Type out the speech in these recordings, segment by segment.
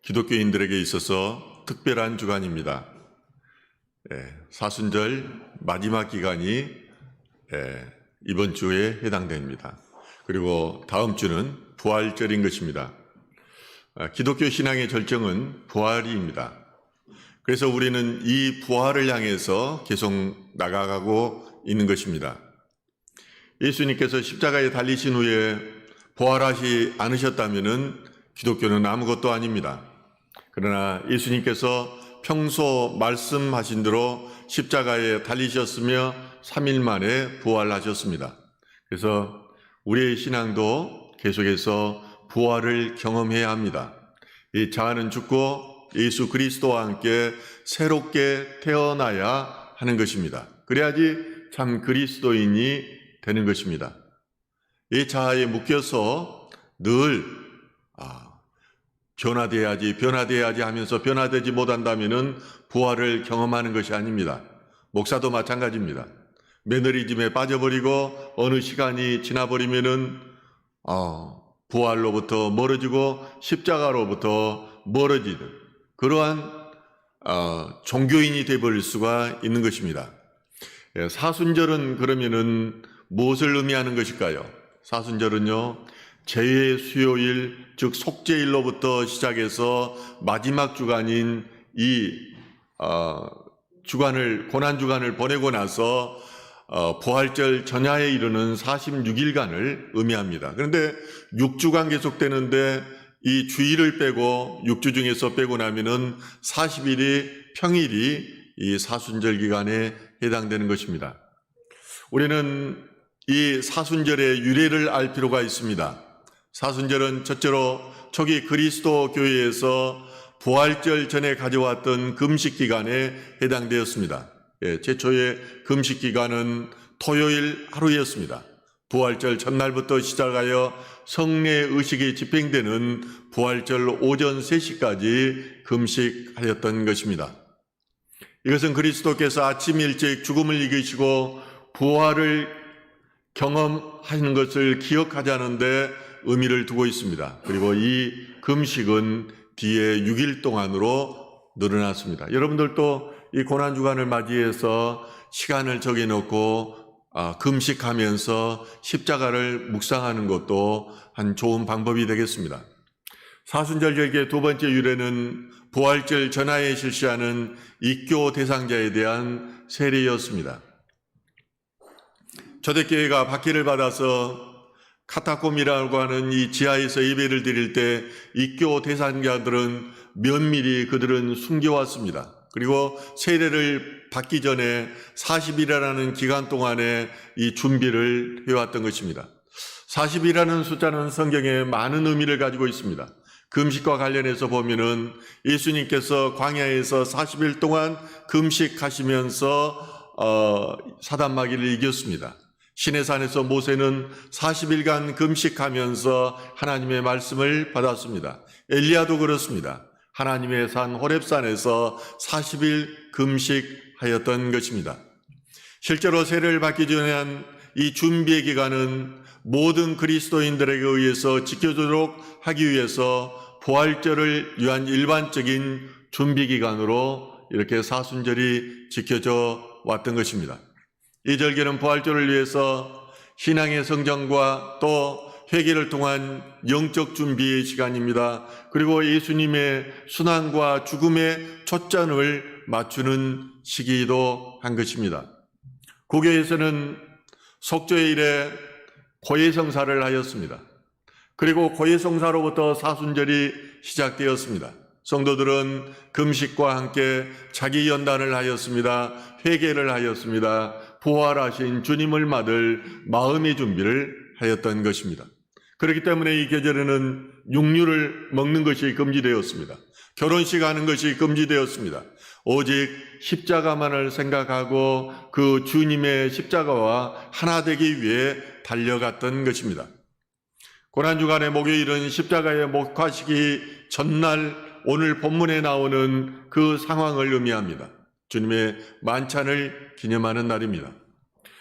기독교인들에게 있어서 특별한 주간입니다. 사순절 마지막 기간이 이번 주에 해당됩니다. 그리고 다음 주는 부활절인 것입니다. 기독교 신앙의 절정은 부활입니다. 그래서 우리는 이 부활을 향해서 계속 나아가고 있는 것입니다. 예수님께서 십자가에 달리신 후에 부활하지 않으셨다면 기독교는 아무것도 아닙니다. 그러나 예수님께서 평소 말씀하신 대로 십자가에 달리셨으며 3일 만에 부활하셨습니다. 그래서 우리의 신앙도 계속해서 부활을 경험해야 합니다. 이 자아는 죽고 예수 그리스도와 함께 새롭게 태어나야 하는 것입니다. 그래야지 참 그리스도인이 되는 것입니다. 이 자아에 묶여서 늘 변화돼야지 하면서 변화되지 못한다면 부활을 경험하는 것이 아닙니다. 목사도 마찬가지입니다. 매너리즘에 빠져버리고 어느 시간이 지나버리면은 부활로부터 멀어지고 십자가로부터 멀어지는 그러한 종교인이 되어버릴 수가 있는 것입니다. 사순절은 그러면은 무엇을 의미하는 것일까요? 사순절은요, 제의 수요일, 즉 속죄일로부터 시작해서 마지막 주간인 이 고난주간을 보내고 나서 부활절 전야에 이르는 46일간을 의미합니다. 그런데 6주간 계속되는데 이 주일을 빼고 6주 중에서 빼고 나면은 40일이 평일이 이 사순절 기간에 해당되는 것입니다. 우리는 이 사순절의 유래를 알 필요가 있습니다. 사순절은 첫째로 초기 그리스도 교회에서 부활절 전에 가져왔던 금식 기간에 해당되었습니다. 최초의 금식 기간은 토요일 하루였습니다. 부활절 첫날부터 시작하여 성례 의식이 집행되는 부활절 오전 3시까지 금식하였던 것입니다. 이것은 그리스도께서 아침 일찍 죽음을 이기시고 부활을 경험하는 것을 기억하자는데 의미를 두고 있습니다. 그리고 이 금식은 뒤에 6일 동안으로 늘어났습니다. 여러분들도 이 고난주간을 맞이해서 시간을 정해놓고 금식하면서 십자가를 묵상하는 것도 한 좋은 방법이 되겠습니다. 사순절 절기의 두 번째 유래는 부활절 전야에 실시하는 입교 대상자에 대한 세례였습니다. 초대교회가 박해를 받아서 카타콤이라고 하는 이 지하에서 예배를 드릴 때 입교 대상자들은 면밀히 그들은 숨겨왔습니다. 그리고 세례를 받기 전에 40일이라는 기간 동안에 이 준비를 해왔던 것입니다. 40일이라는 숫자는 성경에 많은 의미를 가지고 있습니다. 금식과 관련해서 보면은 예수님께서 광야에서 40일 동안 금식하시면서 사단마귀를 이겼습니다. 시내산에서 모세는 40일간 금식하면서 하나님의 말씀을 받았습니다. 엘리야도 그렇습니다. 하나님의 산 호렙산에서 40일 금식하였던 것입니다. 실제로 세례를 받기 전에 한 이 준비의 기간은 모든 그리스도인들에게 의해서 지켜주도록 하기 위해서 부활절을 위한 일반적인 준비 기간으로 이렇게 사순절이 지켜져 왔던 것입니다. 이 절기는 부활절을 위해서 신앙의 성장과 또 회개를 통한 영적 준비의 시간입니다. 그리고 예수님의 순환과 죽음의 초점을 맞추는 시기이기도 한 것입니다. 고교에서는 속죄일에 고해성사를 하였습니다. 그리고 고해성사로부터 사순절이 시작되었습니다. 성도들은 금식과 함께 자기 연단을 하였습니다. 회개를 하였습니다. 부활하신 주님을 맞을 마음의 준비를 하였던 것입니다. 그렇기 때문에 이 계절에는 육류를 먹는 것이 금지되었습니다. 결혼식 하는 것이 금지되었습니다. 오직 십자가만을 생각하고 그 주님의 십자가와 하나 되기 위해 달려갔던 것입니다. 고난주간의 목요일은 십자가의 목화식이 전날 오늘 본문에 나오는 그 상황을 의미합니다. 주님의 만찬을 기념하는 날입니다.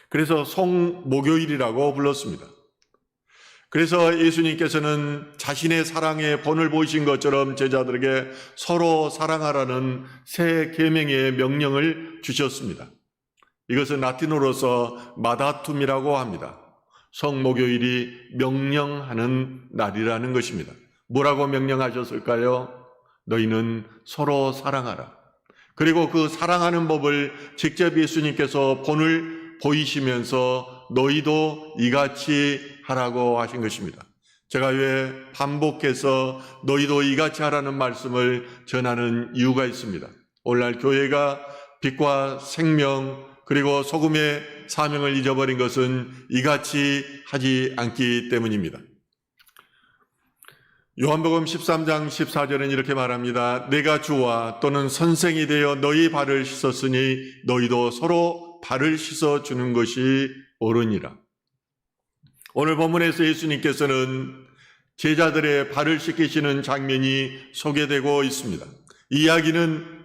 그래서 송목요일이라고 불렀습니다. 그래서 예수님께서는 자신의 사랑의 본을 보이신 것처럼 제자들에게 서로 사랑하라는 새 계명의 명령을 주셨습니다. 이것은 라틴어로서 마다툼이라고 합니다. 성목요일이 명령하는 날이라는 것입니다. 뭐라고 명령하셨을까요? 너희는 서로 사랑하라. 그리고 그 사랑하는 법을 직접 예수님께서 본을 보이시면서 너희도 이같이 하라고 하신 것입니다. 제가 왜 반복해서 너희도 이같이 하라는 말씀을 전하는 이유가 있습니다. 오늘날 교회가 빛과 생명 그리고 소금의 사명을 잊어버린 것은 이같이 하지 않기 때문입니다. 요한복음 13장 14절은 이렇게 말합니다. 내가 주와 또는 선생이 되어 너희 발을 씻었으니 너희도 서로 발을 씻어주는 것이 옳으니라. 오늘 본문에서 예수님께서는 제자들의 발을 씻기시는 장면이 소개되고 있습니다. 이 이야기는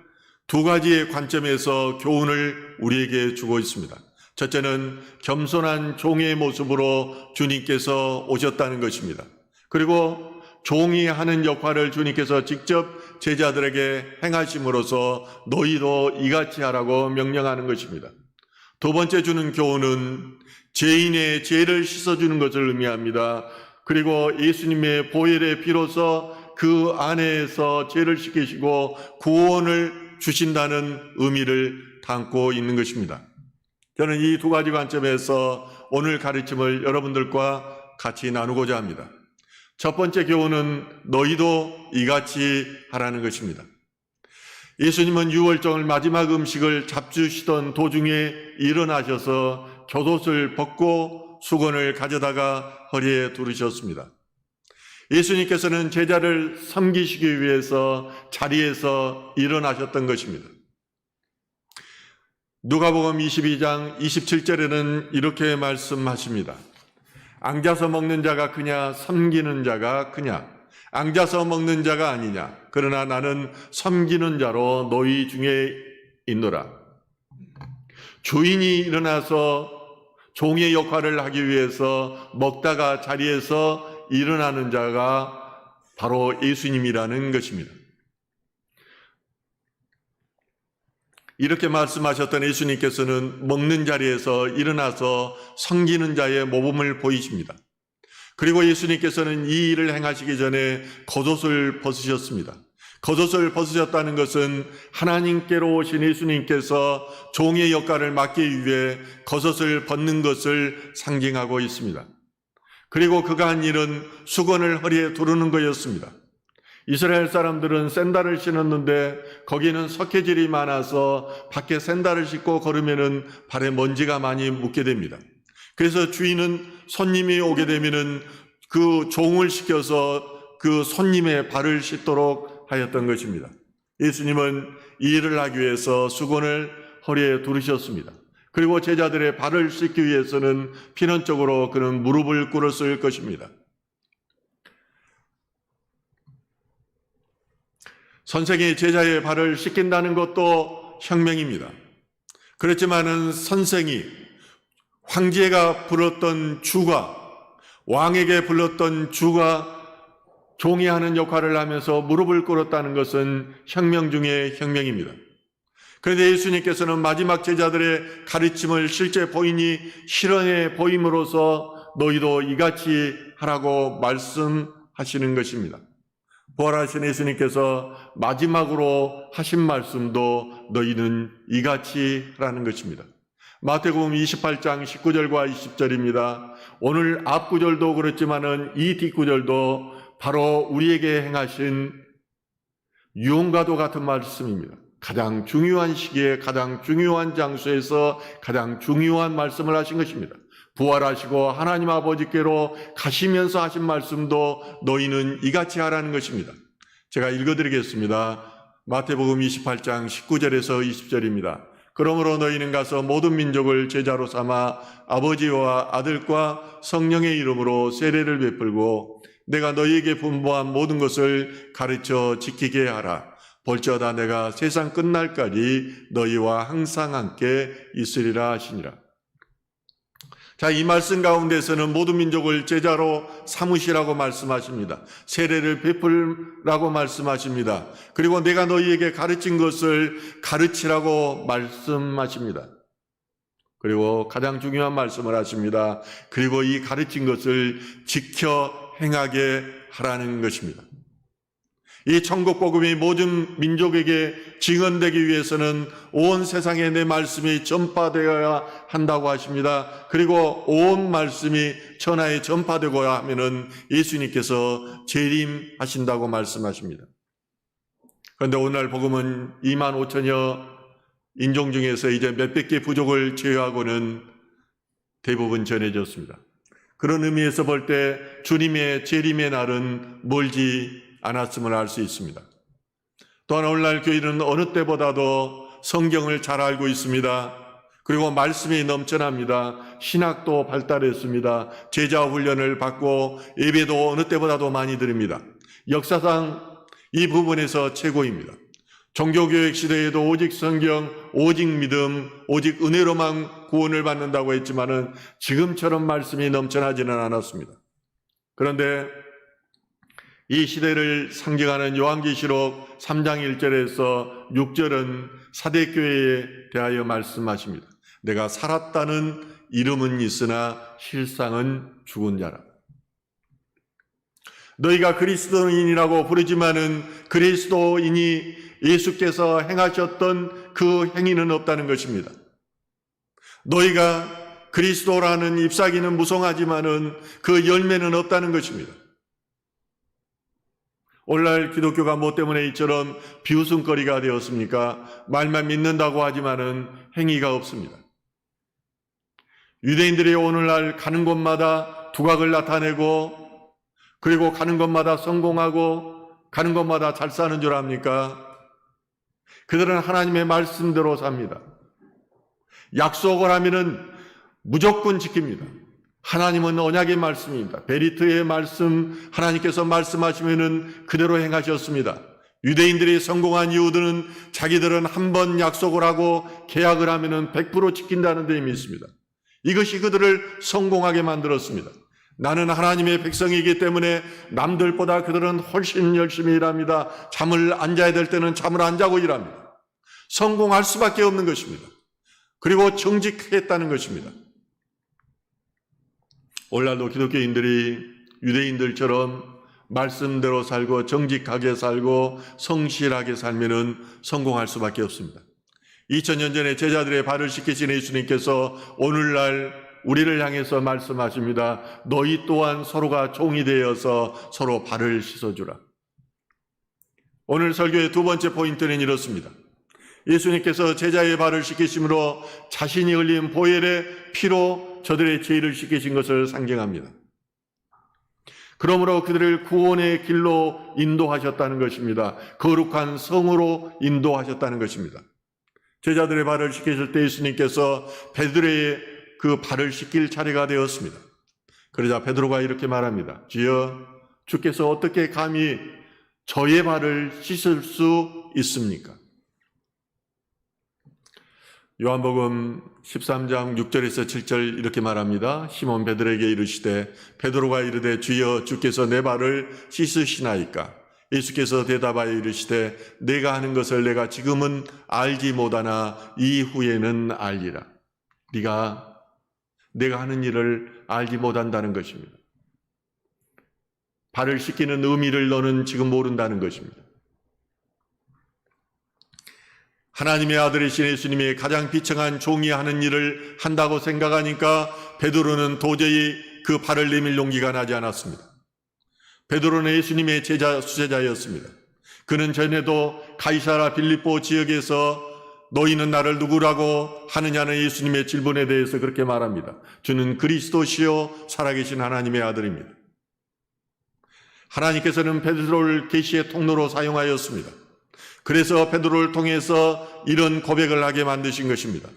두 가지의 관점에서 교훈을 우리에게 주고 있습니다. 첫째는 겸손한 종의 모습으로 주님께서 오셨다는 것입니다. 그리고 종이 하는 역할을 주님께서 직접 제자들에게 행하심으로써 너희도 이같이 하라고 명령하는 것입니다. 두 번째 주는 교훈은 죄인의 죄를 씻어주는 것을 의미합니다. 그리고 예수님의 보혈의 피로서 그 안에서 죄를 씻기시고 구원을 주신다는 의미를 담고 있는 것입니다. 저는 이 두 가지 관점에서 오늘 가르침을 여러분들과 같이 나누고자 합니다. 첫 번째 교훈은 너희도 이같이 하라는 것입니다. 예수님은 유월절 마지막 음식을 잡수시던 도중에 일어나셔서 겉옷을 벗고 수건을 가져다가 허리에 두르셨습니다. 예수님께서는 제자를 섬기시기 위해서 자리에서 일어나셨던 것입니다. 누가복음 22장 27절에는 이렇게 말씀하십니다. 앉아서 먹는 자가 크냐 섬기는 자가 크냐 앉아서 먹는 자가 아니냐 그러나 나는 섬기는 자로 너희 중에 있노라. 주인이 일어나서 종의 역할을 하기 위해서 먹다가 자리에서 일어나는 자가 바로 예수님이라는 것입니다. 이렇게 말씀하셨던 예수님께서는 먹는 자리에서 일어나서 섬기는 자의 모범을 보이십니다. 그리고 예수님께서는 이 일을 행하시기 전에 겉옷을 벗으셨습니다. 겉옷을 벗으셨다는 것은 하나님께로 오신 예수님께서 종의 역할을 맡기 위해 겉옷을 벗는 것을 상징하고 있습니다. 그리고 그가 한 일은 수건을 허리에 두르는 것이었습니다. 이스라엘 사람들은 샌들을 신었는데 거기는 석회질이 많아서 밖에 샌들을 신고 걸으면은 발에 먼지가 많이 묻게 됩니다. 그래서 주인은 손님이 오게 되면은 그 종을 시켜서 그 손님의 발을 씻도록 하였던 것입니다. 예수님은 이 일을 하기 위해서 수건을 허리에 두르셨습니다. 그리고 제자들의 발을 씻기 위해서는 필연적으로 그는 무릎을 꿇었을 것입니다. 선생이 제자의 발을 씻긴다는 것도 혁명입니다. 그렇지만은 선생이 황제가 불렀던 주가 왕에게 불렀던 주가 종이 하는 역할을 하면서 무릎을 꿇었다는 것은 혁명 중의 혁명입니다. 그런데 예수님께서는 마지막 제자들의 가르침을 실제 본인이 실현해 보임으로써 너희도 이같이 하라고 말씀하시는 것입니다. 부활하신 예수님께서 마지막으로 하신 말씀도 너희는 이같이 하라는 것입니다. 마태복음 28장 19절과 20절입니다. 오늘 앞구절도 그렇지만은 이 뒷구절도 바로 우리에게 행하신 유언과도 같은 말씀입니다. 가장 중요한 시기에 가장 중요한 장소에서 가장 중요한 말씀을 하신 것입니다. 부활하시고 하나님 아버지께로 가시면서 하신 말씀도 너희는 이같이 하라는 것입니다. 제가 읽어드리겠습니다. 마태복음 28장 19절에서 20절입니다. 그러므로 너희는 가서 모든 민족을 제자로 삼아 아버지와 아들과 성령의 이름으로 세례를 베풀고 내가 너희에게 분부한 모든 것을 가르쳐 지키게 하라. 볼지어다 내가 세상 끝날까지 너희와 항상 함께 있으리라 하시니라. 자, 이 말씀 가운데서는 모든 민족을 제자로 삼으시라고 말씀하십니다. 세례를 베풀라고 말씀하십니다. 그리고 내가 너희에게 가르친 것을 가르치라고 말씀하십니다. 그리고 가장 중요한 말씀을 하십니다. 그리고 이 가르친 것을 지켜 행하게 하라는 것입니다. 이 천국 복음이 모든 민족에게 증언되기 위해서는 온 세상에 내 말씀이 전파되어야 한다고 하십니다. 그리고 온 말씀이 천하에 전파되고야 하면은 예수님께서 재림하신다고 말씀하십니다. 그런데 오늘 복음은 2만 5천여 인종 중에서 이제 몇백 개 부족을 제외하고는 대부분 전해졌습니다. 그런 의미에서 볼 때 주님의 재림의 날은 멀지 않았음을 알 수 있습니다. 또한 오늘날 교회는 어느 때보다도 성경을 잘 알고 있습니다. 그리고 말씀이 넘쳐납니다. 신학도 발달했습니다. 제자 훈련을 받고 예배도 어느 때보다도 많이 드립니다. 역사상 이 부분에서 최고입니다. 종교교육 시대에도 오직 성경, 오직 믿음, 오직 은혜로만 구원을 받는다고 했지만은 지금처럼 말씀이 넘쳐나지는 않았습니다. 그런데 이 시대를 상징하는 요한계시록 3장 1절에서 6절은 사대교회에 대하여 말씀하십니다. 내가 살았다는 이름은 있으나 실상은 죽은 자라. 너희가 그리스도인이라고 부르지만은 그리스도인이 예수께서 행하셨던 그 행위는 없다는 것입니다. 너희가 그리스도라는 잎사귀는 무성하지만은 그 열매는 없다는 것입니다. 오늘날 기독교가 뭐 때문에 이처럼 비웃음거리가 되었습니까? 말만 믿는다고 하지만은 행위가 없습니다. 유대인들이 오늘날 가는 곳마다 두각을 나타내고 그리고 가는 곳마다 성공하고 가는 곳마다 잘 사는 줄 압니까? 그들은 하나님의 말씀대로 삽니다. 약속을 하면은 무조건 지킵니다. 하나님은 언약의 말씀입니다. 베리트의 말씀, 하나님께서 말씀하시면은 그대로 행하셨습니다. 유대인들이 성공한 이유들은 자기들은 한 번 약속을 하고 계약을 하면은 100% 지킨다는 데 믿습니다. 이것이 그들을 성공하게 만들었습니다. 나는 하나님의 백성이기 때문에 남들보다 그들은 훨씬 열심히 일합니다. 잠을 안 자야 될 때는 잠을 안 자고 일합니다. 성공할 수밖에 없는 것입니다. 그리고 정직했다는 것입니다. 오늘날도 기독교인들이 유대인들처럼 말씀대로 살고 정직하게 살고 성실하게 살면은 성공할 수밖에 없습니다. 2000년 전에 제자들의 발을 씻기신 예수님께서 오늘날 우리를 향해서 말씀하십니다. 너희 또한 서로가 종이 되어서 서로 발을 씻어주라. 오늘 설교의 두 번째 포인트는 이렇습니다. 예수님께서 제자의 발을 씻기심으로 자신이 흘린 보혈의 피로 저들의 죄를 씻기신 것을 상징합니다. 그러므로 그들을 구원의 길로 인도하셨다는 것입니다. 거룩한 성으로 인도하셨다는 것입니다. 제자들의 발을 씻기실 때 예수님께서 베드로의 그 발을 씻길 차례가 되었습니다. 그러자 베드로가 이렇게 말합니다. 주여, 주께서 어떻게 감히 저의 발을 씻을 수 있습니까? 요한복음 13장 6절에서 7절 이렇게 말합니다. 시몬 베드로에게 이르시되 베드로가 이르되 주여, 주께서 내 발을 씻으시나이까? 예수께서 대답하여 이르시되 내가 하는 것을 내가 지금은 알지 못하나 이후에는 알리라. 내가 하는 일을 알지 못한다는 것입니다. 발을 씻기는 의미를 너는 지금 모른다는 것입니다. 하나님의 아들이신 예수님이 가장 비천한 종이 하는 일을 한다고 생각하니까 베드로는 도저히 그 발을 내밀 용기가 나지 않았습니다. 베드로는 예수님의 수제자였습니다. 그는 전에도 가이사라 빌립보 지역에서 너희는 나를 누구라고 하느냐는 예수님의 질문에 대해서 그렇게 말합니다. 주는 그리스도시요 살아계신 하나님의 아들입니다. 하나님께서는 베드로를 계시의 통로로 사용하였습니다. 그래서 베드로를 통해서 이런 고백을 하게 만드신 것입니다.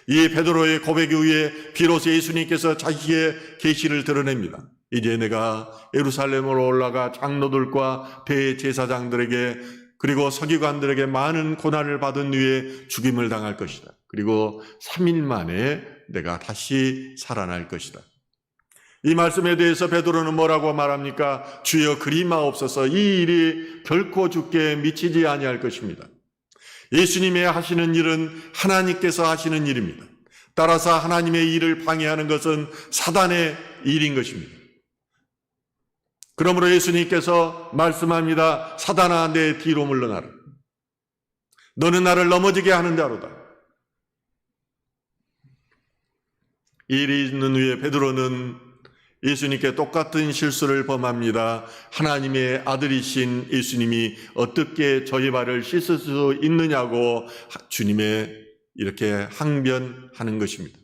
이 베드로의 고백 이후에 비로소 예수님께서 자기의 계시를 드러냅니다. 이제 내가 예루살렘으로 올라가 장로들과 대제사장들에게 그리고 서기관들에게 많은 고난을 받은 후에 죽임을 당할 것이다. 그리고 3일 만에 내가 다시 살아날 것이다. 이 말씀에 대해서 베드로는 뭐라고 말합니까? 주여 그리 마옵소서. 이 일이 결코 주께 미치지 아니할 것입니다. 예수님의 하시는 일은 하나님께서 하시는 일입니다. 따라서 하나님의 일을 방해하는 것은 사단의 일인 것입니다. 그러므로 예수님께서 말씀합니다. 사단아, 내 뒤로 물러나라. 너는 나를 넘어지게 하는 자로다. 이 일이 있는 후에 베드로는 예수님께 똑같은 실수를 범합니다. 하나님의 아들이신 예수님이 어떻게 저희 발을 씻을 수 있느냐고 주님의 이렇게 항변하는 것입니다.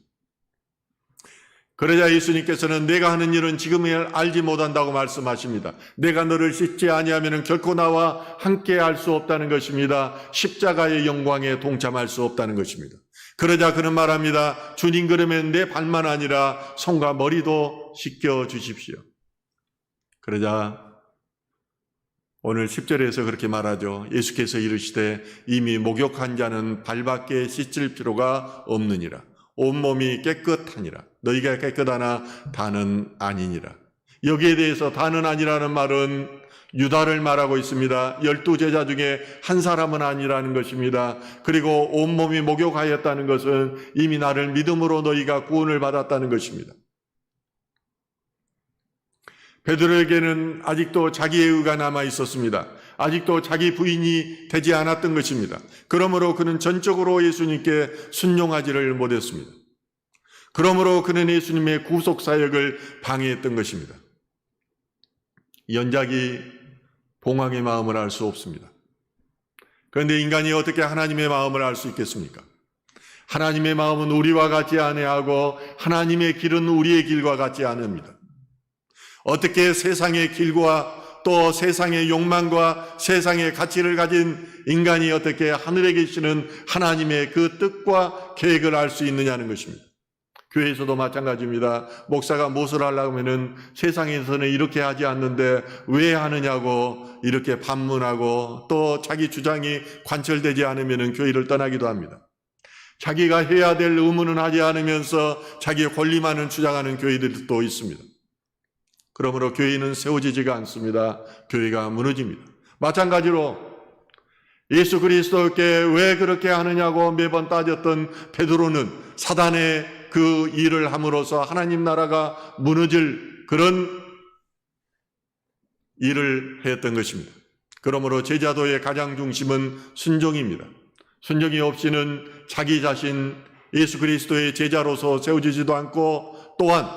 그러자 예수님께서는 내가 하는 일은 지금을 알지 못한다고 말씀하십니다. 내가 너를 씻지 아니하면 결코 나와 함께 할 수 없다는 것입니다. 십자가의 영광에 동참할 수 없다는 것입니다. 그러자 그는 말합니다. 주님, 그러면 내 발만 아니라 손과 머리도 씻겨 주십시오. 그러자 오늘 10절에서 그렇게 말하죠. 예수께서 이르시되 이미 목욕한 자는 발밖에 씻을 필요가 없느니라. 온몸이 깨끗하니라. 너희가 깨끗하나 다는 아니니라. 여기에 대해서 다는 아니라는 말은 유다를 말하고 있습니다. 12제자 중에 한 사람은 아니라는 것입니다. 그리고 온몸이 목욕하였다는 것은 이미 나를 믿음으로 너희가 구원을 받았다는 것입니다. 베드로에게는 아직도 자기의 의가 남아 있었습니다. 아직도 자기 부인이 되지 않았던 것입니다. 그러므로 그는 전적으로 예수님께 순종하지를 못했습니다. 그러므로 그는 예수님의 구속 사역을 방해했던 것입니다. 연작이 봉황의 마음을 알 수 없습니다. 그런데 인간이 어떻게 하나님의 마음을 알 수 있겠습니까? 하나님의 마음은 우리와 같지 아니하고 하나님의 길은 우리의 길과 같지 않습니다. 어떻게 세상의 길과 또 세상의 욕망과 세상의 가치를 가진 인간이 어떻게 하늘에 계시는 하나님의 그 뜻과 계획을 알 수 있느냐는 것입니다. 교회에서도 마찬가지입니다. 목사가 무엇을 하려고 하면은 세상에서는 이렇게 하지 않는데 왜 하느냐고 이렇게 반문하고 또 자기 주장이 관철되지 않으면은 교회를 떠나기도 합니다. 자기가 해야 될 의무는 하지 않으면서 자기의 권리만을 주장하는 교회들도 있습니다. 그러므로 교회는 세워지지가 않습니다. 교회가 무너집니다. 마찬가지로 예수 그리스도께 왜 그렇게 하느냐고 매번 따졌던 베드로는 사단의 그 일을 함으로써 하나님 나라가 무너질 그런 일을 했던 것입니다. 그러므로 제자도의 가장 중심은 순종입니다. 순종이 없이는 자기 자신 예수 그리스도의 제자로서 세워지지도 않고 또한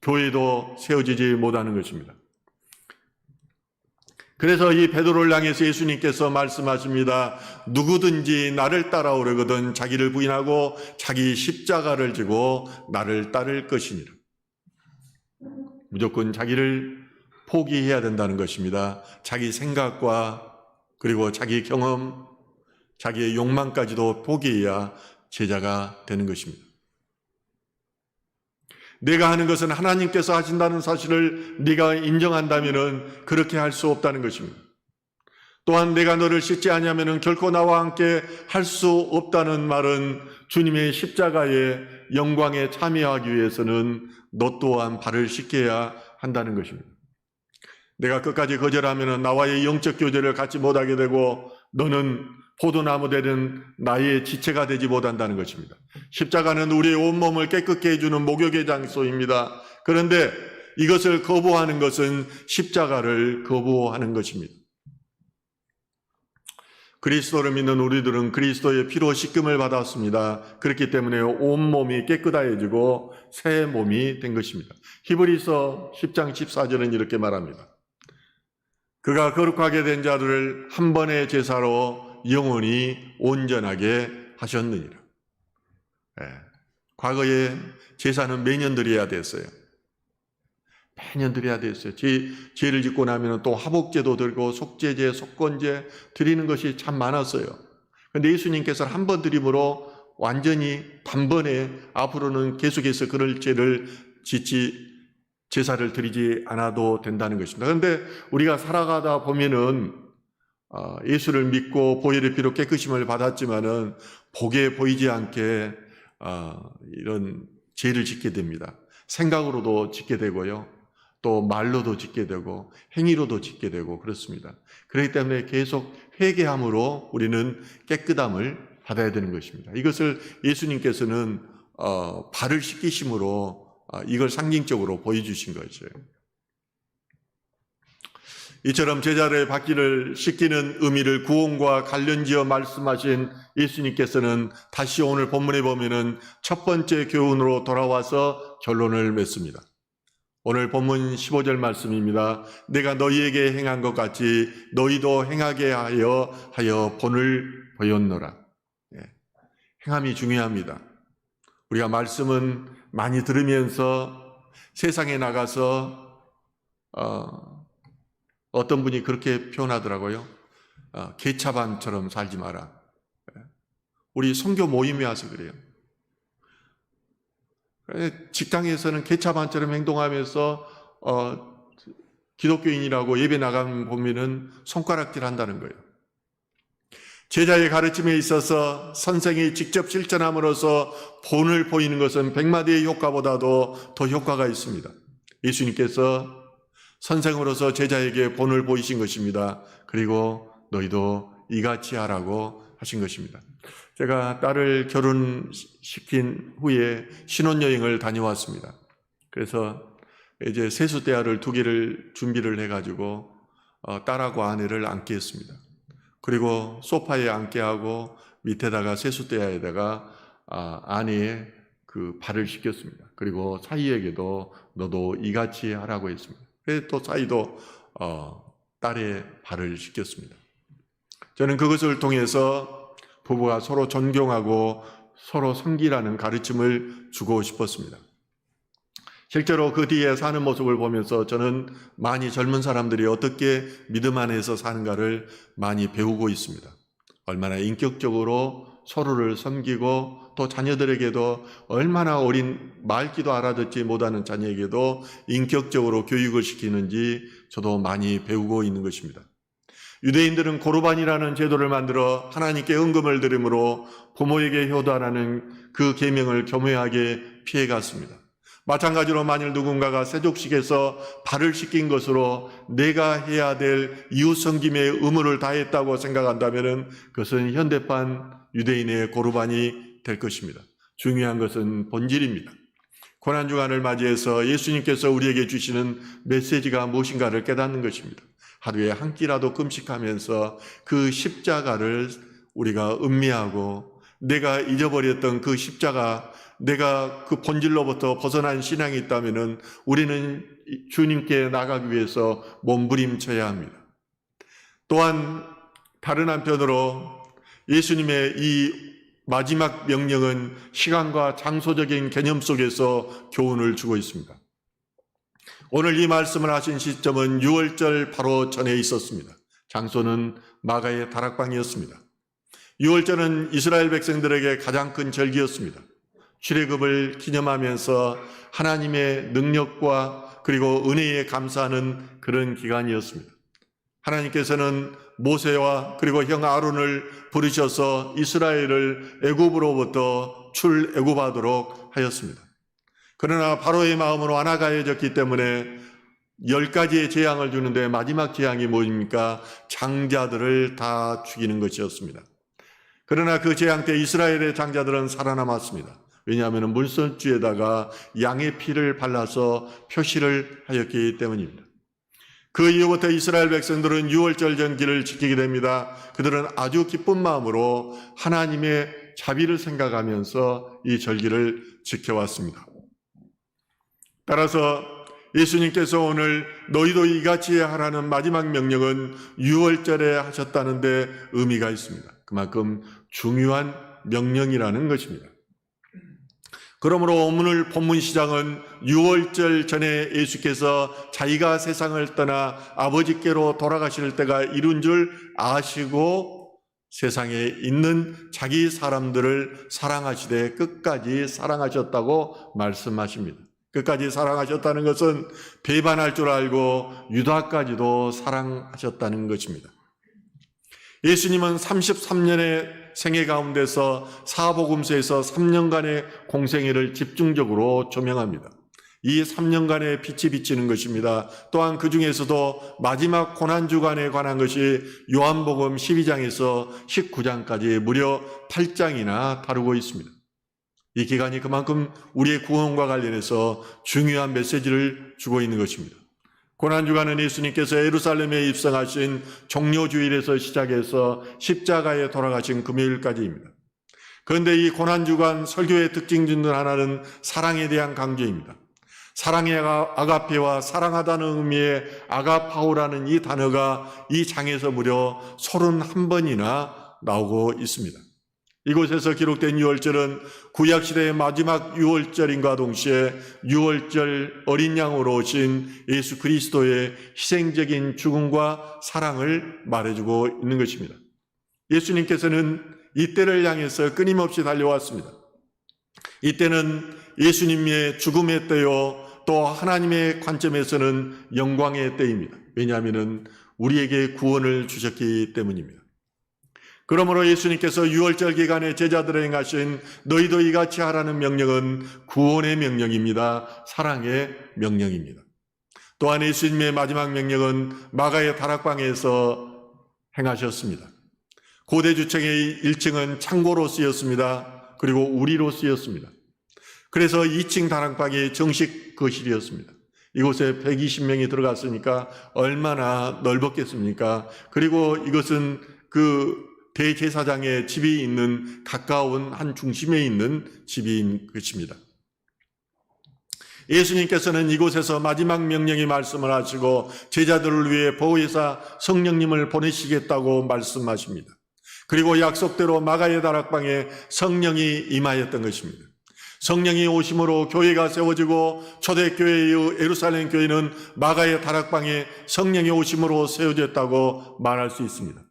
교회도 세워지지 못하는 것입니다. 그래서 이 베드로를 향해서 예수님께서 말씀하십니다. 누구든지 나를 따라오려거든 자기를 부인하고 자기 십자가를 지고 나를 따를 것이니라. 무조건 자기를 포기해야 된다는 것입니다. 자기 생각과 그리고 자기 경험, 자기의 욕망까지도 포기해야 제자가 되는 것입니다. 내가 하는 것은 하나님께서 하신다는 사실을 네가 인정한다면 그렇게 할 수 없다는 것입니다. 또한 내가 너를 씻지 아니하면 결코 나와 함께 할 수 없다는 말은 주님의 십자가의 영광에 참여하기 위해서는 너 또한 발을 씻겨야 한다는 것입니다. 내가 끝까지 거절하면 나와의 영적 교제를 갖지 못하게 되고 너는 포도나무 되는 나의 지체가 되지 못한다는 것입니다. 십자가는 우리의 온몸을 깨끗게 해주는 목욕의 장소입니다. 그런데 이것을 거부하는 것은 십자가를 거부하는 것입니다. 그리스도를 믿는 우리들은 그리스도의 피로 씻김을 받았습니다. 그렇기 때문에 온몸이 깨끗해지고 새 몸이 된 것입니다. 히브리서 10장 14절은 이렇게 말합니다. 그가 거룩하게 된 자들을 한 번의 제사로 영원히 온전하게 하셨느니라. 과거에 제사는 매년 드려야 됐어요. 매년 드려야 됐어요. 죄를 짓고 나면 또 화복제도 드리고 속죄제, 속건제 드리는 것이 참 많았어요. 그런데 예수님께서는 한 번 드림으로 완전히 단번에 앞으로는 계속해서 그럴 죄를 제사를 드리지 않아도 된다는 것입니다. 그런데 우리가 살아가다 보면은 예수를 믿고 보혈의 피로 깨끗임을 받았지만은 복에 보이지 않게 이런 죄를 짓게 됩니다. 생각으로도 짓게 되고요. 또 말로도 짓게 되고 행위로도 짓게 되고 그렇습니다. 그렇기 때문에 계속 회개함으로 우리는 깨끗함을 받아야 되는 것입니다. 이것을 예수님께서는 발을 씻기심으로 이걸 상징적으로 보여주신 것이에요. 이처럼 제자를 받기를 씻기는 의미를 구원과 관련지어 말씀하신 예수님께서는 다시 오늘 본문에 보면은 첫 번째 교훈으로 돌아와서 결론을 맺습니다. 오늘 본문 15절 말씀입니다. 내가 너희에게 행한 것 같이 너희도 행하게 하여 본을 보였노라. 행함이 중요합니다. 우리가 말씀은 많이 들으면서 세상에 나가서 어떤 분이 그렇게 표현하더라고요. 개차반처럼 살지 마라. 우리 선교 모임에 와서 그래요. 직장에서는 개차반처럼 행동하면서 기독교인이라고 예배 나가면 보면은 손가락질 한다는 거예요. 제자의 가르침에 있어서 선생이 직접 실천함으로써 본을 보이는 것은 백마디의 효과보다도 더 효과가 있습니다. 예수님께서 선생으로서 제자에게 본을 보이신 것입니다. 그리고 너희도 이같이 하라고 하신 것입니다. 제가 딸을 결혼시킨 후에 신혼여행을 다녀왔습니다. 그래서 이제 세숫대야를 2개를 준비를 해가지고 딸하고 아내를 앉게 했습니다. 그리고 소파에 앉게 하고 밑에다가 세숫대야에다가 아내의 그 발을 씻겼습니다. 그리고 사이에게도 너도 이같이 하라고 했습니다. 그래서 또 사이도 딸의 발을 씻겼습니다. 저는 그것을 통해서 부부가 서로 존경하고 서로 섬기라는 가르침을 주고 싶었습니다. 실제로 그 뒤에 사는 모습을 보면서 저는 많이 젊은 사람들이 어떻게 믿음 안에서 사는가를 많이 배우고 있습니다. 얼마나 인격적으로 서로를 섬기고 또 자녀들에게도 얼마나 어린 말귀도 알아듣지 못하는 자녀에게도 인격적으로 교육을 시키는지 저도 많이 배우고 있는 것입니다. 유대인들은 고르반이라는 제도를 만들어 하나님께 헌금을 드림으로 부모에게 효도하라는 그 계명을 교묘하게 피해갔습니다. 마찬가지로 만일 누군가가 세족식에서 발을 씻긴 것으로 내가 해야 될 이웃 섬김의 의무를 다했다고 생각한다면 그것은 현대판 유대인의 고르반이 될 것입니다. 중요한 것은 본질입니다. 고난주간을 맞이해서 예수님께서 우리에게 주시는 메시지가 무엇인가를 깨닫는 것입니다. 하루에 한 끼라도 금식하면서 그 십자가를 우리가 음미하고 내가 잊어버렸던 그 십자가, 내가 그 본질로부터 벗어난 신앙이 있다면 우리는 주님께 나가기 위해서 몸부림쳐야 합니다. 또한 다른 한편으로 예수님의 이 마지막 명령은 시간과 장소적인 개념 속에서 교훈을 주고 있습니다. 오늘 이 말씀을 하신 시점은 6월절 바로 전에 있었습니다. 장소는 마가의 다락방이었습니다. 6월절은 이스라엘 백성들에게 가장 큰 절기였습니다. 출애굽을 기념하면서 하나님의 능력과 그리고 은혜에 감사하는 그런 기간이었습니다. 하나님께서는 모세와 그리고 형 아론을 부르셔서 이스라엘을 애굽으로부터 출애굽하도록 하였습니다. 그러나 바로의 마음은 완화가해졌기 때문에 10가지의 재앙을 주는데 마지막 재앙이 뭡니까? 장자들을 다 죽이는 것이었습니다. 그러나 그 재앙 때 이스라엘의 장자들은 살아남았습니다. 왜냐하면 물선주에다가 양의 피를 발라서 표시를 하였기 때문입니다. 그 이후부터 이스라엘 백성들은 6월절 절기를 지키게 됩니다. 그들은 아주 기쁜 마음으로 하나님의 자비를 생각하면서 이 절기를 지켜왔습니다. 따라서 예수님께서 오늘 너희도 이같이 하라는 마지막 명령은 6월절에 하셨다는 데 의미가 있습니다. 그만큼 중요한 명령이라는 것입니다. 그러므로 오늘 본문 시작은 6월절 전에 예수께서 자기가 세상을 떠나 아버지께로 돌아가실 때가 이룬 줄 아시고 세상에 있는 자기 사람들을 사랑하시되 끝까지 사랑하셨다고 말씀하십니다. 끝까지 사랑하셨다는 것은 배반할 줄 알고 유다까지도 사랑하셨다는 것입니다. 예수님은 33년의 생애 가운데서 사복음서에서 3년간의 공생애를 집중적으로 조명합니다. 이 3년간의 빛이 비치는 것입니다. 또한 그 중에서도 마지막 고난주간에 관한 것이 요한복음 12장에서 19장까지 무려 8장이나 다루고 있습니다. 이 기간이 그만큼 우리의 구원과 관련해서 중요한 메시지를 주고 있는 것입니다. 고난주간은 예수님께서 예루살렘에 입성하신 종료주일에서 시작해서 십자가에 돌아가신 금요일까지입니다. 그런데 이 고난주간 설교의 특징 중 하나는 사랑에 대한 강조입니다. 사랑의 아가페와 사랑하다는 의미의 아가파오라는 이 단어가 이 장에서 무려 31번이나 나오고 있습니다. 이곳에서 기록된 유월절은 구약시대의 마지막 유월절인과 동시에 유월절 어린 양으로 오신 예수 그리스도의 희생적인 죽음과 사랑을 말해주고 있는 것입니다. 예수님께서는 이때를 향해서 끊임없이 달려왔습니다. 이때는 예수님의 죽음의 때요, 또 하나님의 관점에서는 영광의 때입니다. 왜냐하면 우리에게 구원을 주셨기 때문입니다. 그러므로 예수님께서 유월절 기간에 제자들에게 행하신 너희도 이같이 하라는 명령은 구원의 명령입니다. 사랑의 명령입니다. 또한 예수님의 마지막 명령은 마가의 다락방에서 행하셨습니다. 고대 주청의 1층은 창고로 쓰였습니다. 그리고 우리로 쓰였습니다. 그래서 2층 다락방이 정식 거실이었습니다. 이곳에 120명이 들어갔으니까 얼마나 넓었겠습니까? 그리고 이것은 그 대제사장의 집이 있는 가까운 한 중심에 있는 집인 것입니다. 예수님께서는 이곳에서 마지막 명령의 말씀을 하시고 제자들을 위해 보혜사 성령님을 보내시겠다고 말씀하십니다. 그리고 약속대로 마가의 다락방에 성령이 임하였던 것입니다. 성령이 오심으로 교회가 세워지고 초대교회의 예루살렘 교회는 마가의 다락방에 성령이 오심으로 세워졌다고 말할 수 있습니다.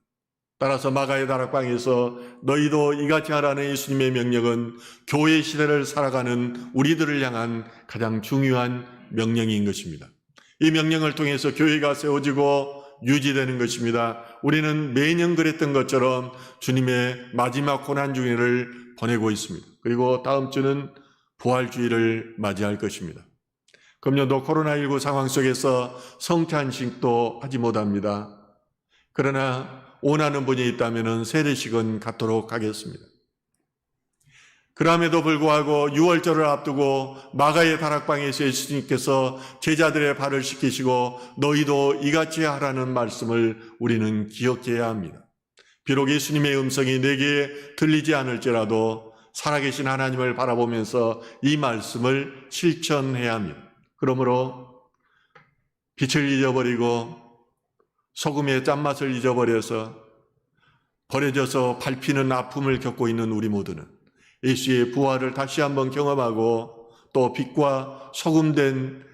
따라서 마가의 다락방에서 너희도 이같이 하라는 예수님의 명령은 교회 시대를 살아가는 우리들을 향한 가장 중요한 명령인 것입니다. 이 명령을 통해서 교회가 세워지고 유지되는 것입니다. 우리는 매년 그랬던 것처럼 주님의 마지막 고난주일을 보내고 있습니다. 그리고 다음 주는 부활주일을 맞이할 것입니다. 금년도 코로나19 상황 속에서 성찬식도 하지 못합니다. 그러나 원하는 분이 있다면 세례식은 갖도록 하겠습니다. 그럼에도 불구하고 유월절을 앞두고 마가의 다락방에서 예수님께서 제자들의 발을 씻기시고 너희도 이같이 하라는 말씀을 우리는 기억해야 합니다. 비록 예수님의 음성이 내게 들리지 않을지라도 살아계신 하나님을 바라보면서 이 말씀을 실천해야 합니다. 그러므로 빛을 잊어버리고 소금의 짠맛을 잊어버려서 버려져서 밟히는 아픔을 겪고 있는 우리 모두는 예수의 부활을 다시 한번 경험하고 또 빛과 소금된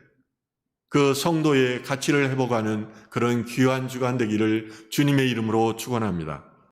그 성도의 가치를 회복하는 그런 귀한 주간 되기를 주님의 이름으로 축원합니다.